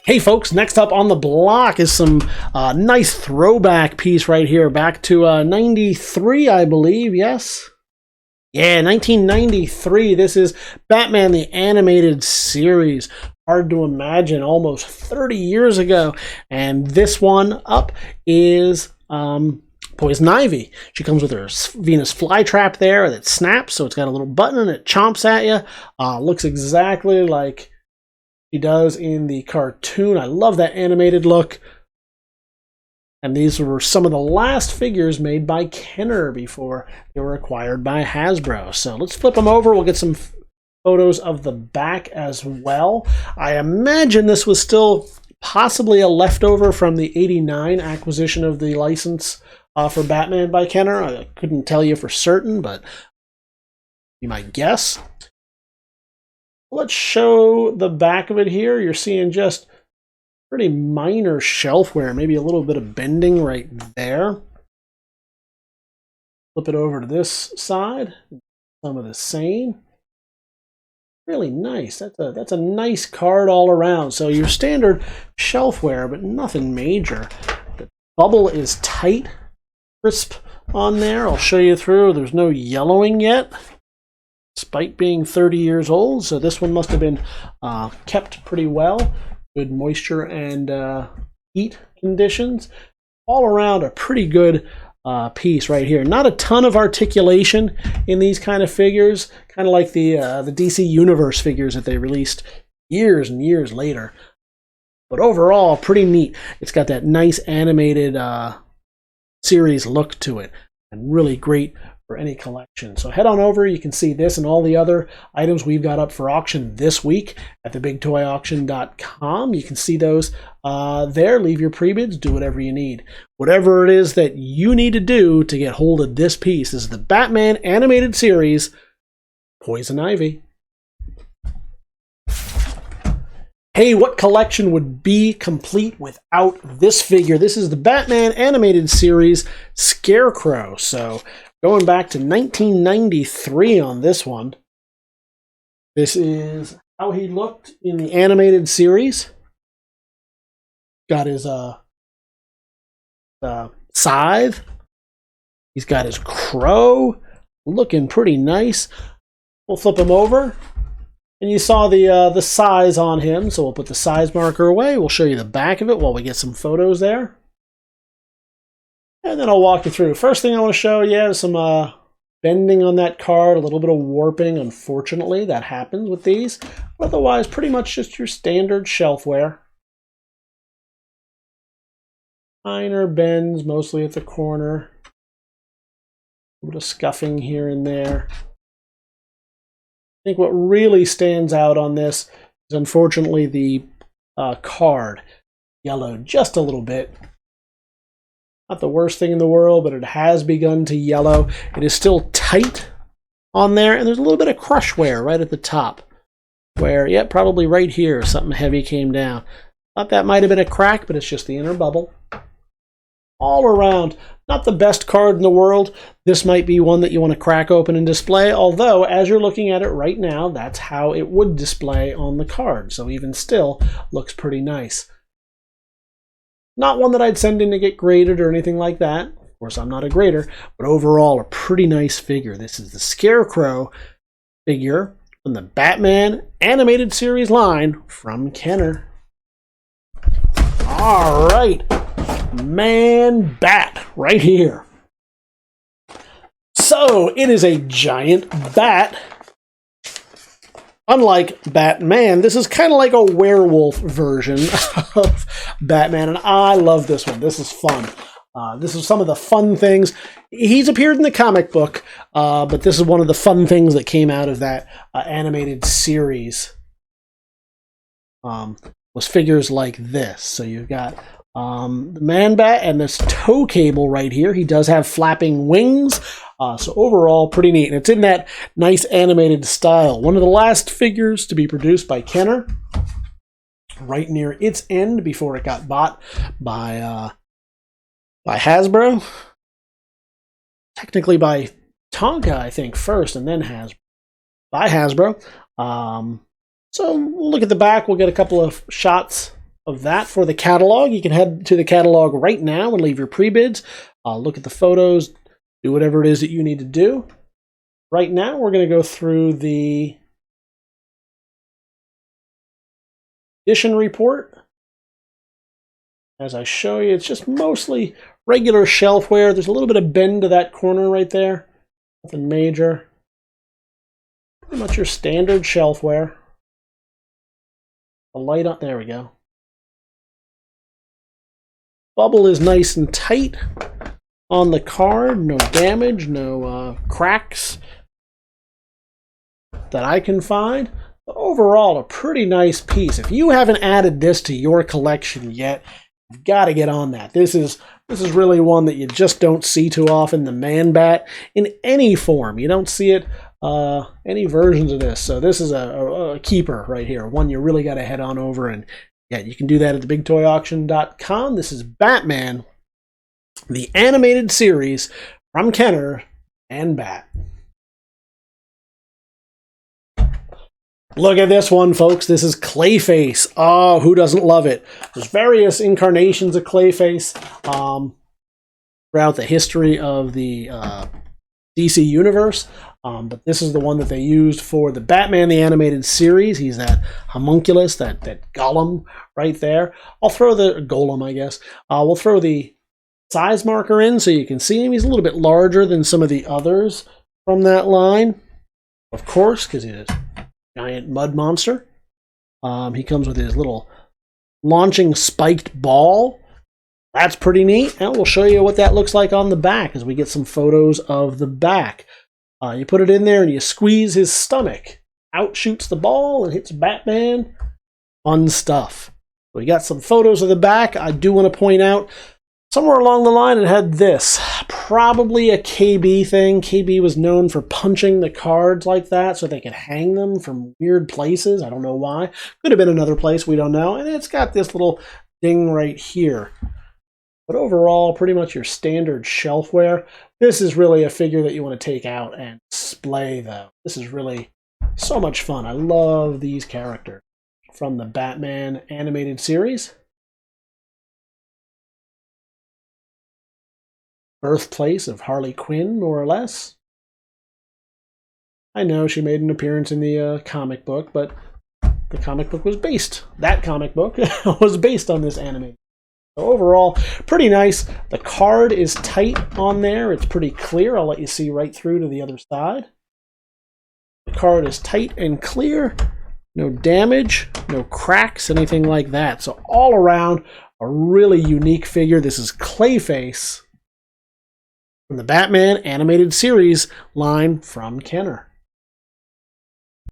Hey folks, next up on the block is some nice throwback piece right here, back to 93, I believe, yes? Yeah, 1993. This is Batman the Animated Series. Hard to imagine, almost 30 years ago. And this one up is Poison Ivy. She comes with her Venus flytrap there that snaps, so it's got a little button and it chomps at you. Looks exactly like he does in the cartoon. I love that animated look. And these were some of the last figures made by Kenner before they were acquired by Hasbro. So let's flip them over. We'll get some photos of the back as well. I imagine this was still possibly a leftover from the '89 acquisition of the license for Batman by Kenner. I couldn't tell you for certain, but you might guess. Let's show the back of it here. You're seeing just pretty minor shelf wear, maybe a little bit of bending right there. Flip it over to this side. Some of the same. Really nice. That's a nice card all around. So your standard shelf wear, but nothing major. The bubble is tight, crisp on there. I'll show you through. There's no yellowing yet, despite being 30 years old. So this one must have been kept pretty well. Good moisture and heat conditions. All around a pretty good piece right here. Not a ton of articulation in these kind of figures, kind of like the DC Universe figures that they released years and years later. But overall, pretty neat. It's got that nice animated series look to it, and really great for any collection. So head on over. You can see this and all the other items we've got up for auction this week at TheBigToyAuction.com. You can see those there. Leave your pre-bids. Do whatever you need. Whatever it is that you need to do to get hold of this piece. This is the Batman Animated Series, Poison Ivy. Hey, what collection would be complete without this figure? This is the Batman Animated Series, Scarecrow. So going back to 1993 on this one. This is how he looked in the animated series. Got his scythe. He's got his crow. Looking pretty nice. We'll flip him over. And you saw the size on him, so we'll put the size marker away. We'll show you the back of it while we get some photos there. And then I'll walk you through. First thing I want to show you is some bending on that card, a little bit of warping. Unfortunately, that happens with these. Otherwise, pretty much just your standard shelf wear. Minor bends, mostly at the corner. A little bit of scuffing here and there. I think what really stands out on this is, unfortunately, the card. Yellowed just a little bit. Not the worst thing in the world, but it has begun to yellow. It is still tight on there, and there's a little bit of crush wear right at the top. Where, yeah, probably right here, something heavy came down. Thought that might have been a crack, but it's just the inner bubble. All around, not the best card in the world. This might be one that you want to crack open and display, although, as you're looking at it right now, that's how it would display on the card. So even still, looks pretty nice. Not one that I'd send in to get graded or anything like that. Of course, I'm not a grader, but overall, a pretty nice figure. This is the Scarecrow figure from the Batman Animated Series line from Kenner. All right, Man Bat right here. So it is a giant bat. Unlike Batman, this is kind of like a werewolf version of Batman, and I love this one. This is fun. This is some of the fun things. He's appeared in the comic book, but this is one of the fun things that came out of that animated series. Was figures like this. So you've got the Man Bat and this tow cable right here. He does have flapping wings. So overall, pretty neat. And it's in that nice animated style. One of the last figures to be produced by Kenner. Right near its end before it got bought by Hasbro. Technically by Tonka, I think, first, and then Hasbro. By Hasbro. So we'll look at the back. We'll get a couple of shots of that for the catalog. You can head to the catalog right now and leave your pre-bids. Look at the photos, do whatever it is that you need to do. Right now, we're going to go through the edition report. As I show you, it's just mostly regular shelfware. There's a little bit of bend to that corner right there. Nothing major. Pretty much your standard shelfware. The light on, there we go. Bubble is nice and tight on the card. No damage, no cracks that I can find. But overall, a pretty nice piece. If you haven't added this to your collection yet, you've got to get on that. This is really one that you just don't see too often. The Man Bat in any form. You don't see it any versions of this. So this is a keeper right here. One you really got to head on over and get. You can do that at TheBigToyAuction.com. This is Batman, the animated series from Kenner and Bat. Look at this one, folks. This is Clayface. Oh, who doesn't love it? There's various incarnations of Clayface throughout the history of the DC Universe. But this is the one that they used for the Batman the Animated Series. He's that homunculus, that golem right there. I'll throw the golem, I guess. We'll throw the size marker in so you can see him. He's a little bit larger than some of the others from that line. Of course, because he's a giant mud monster. He comes with his little launching spiked ball. That's pretty neat. And we'll show you what that looks like on the back as we get some photos of the back. You put it in there and you squeeze his stomach. Out shoots the ball and hits Batman. Fun stuff. We got some photos of the back. I do want to point out, somewhere along the line it had this. Probably a KB thing. KB was known for punching the cards like that so they could hang them from weird places. I don't know why. Could have been another place, we don't know. And it's got this little ding right here. But overall, pretty much your standard shelfware. This is really a figure that you want to take out and display, though. This is really so much fun. I love these characters from the Batman animated series. Birthplace of Harley Quinn, more or less. I know she made an appearance in the comic book, but the comic book was based. That comic book was based on this anime. So overall, pretty nice. The card is tight on there. It's pretty clear. I'll let you see right through to the other side. The card is tight and clear. No damage, no cracks, anything like that. So all around, a really unique figure. This is Clayface from the Batman animated series line from Kenner.